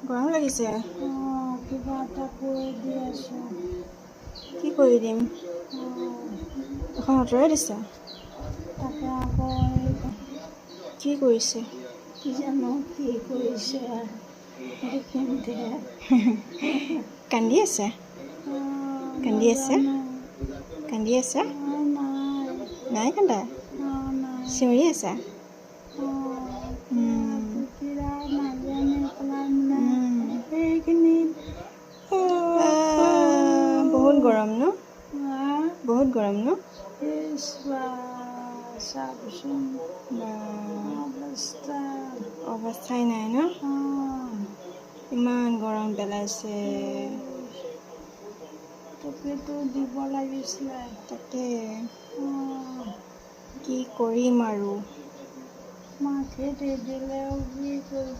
গৰম লাগিছে। কিবা এটা কৰি দি আছোঁ। কি কৰি দিম? এখন আঁতৰাই দিছা। তাকে আকৌ কি কৰিছে? কি জানো কি কৰিছে সেইখিনিতে কান্দি আছে। কান্দি আছে। কান্দি আছে। নাই কান্দা। চিঞৰি আছা। বহুত গৰম ন? বহুত গৰম ন? অৱস্থাই নাই ন? ইমান গৰম পেলাইছে। টুপিটো দিব লাগিছিলে। তাকে কি কৰিম আৰু? মাখি দি দিলেও কি কৰিব।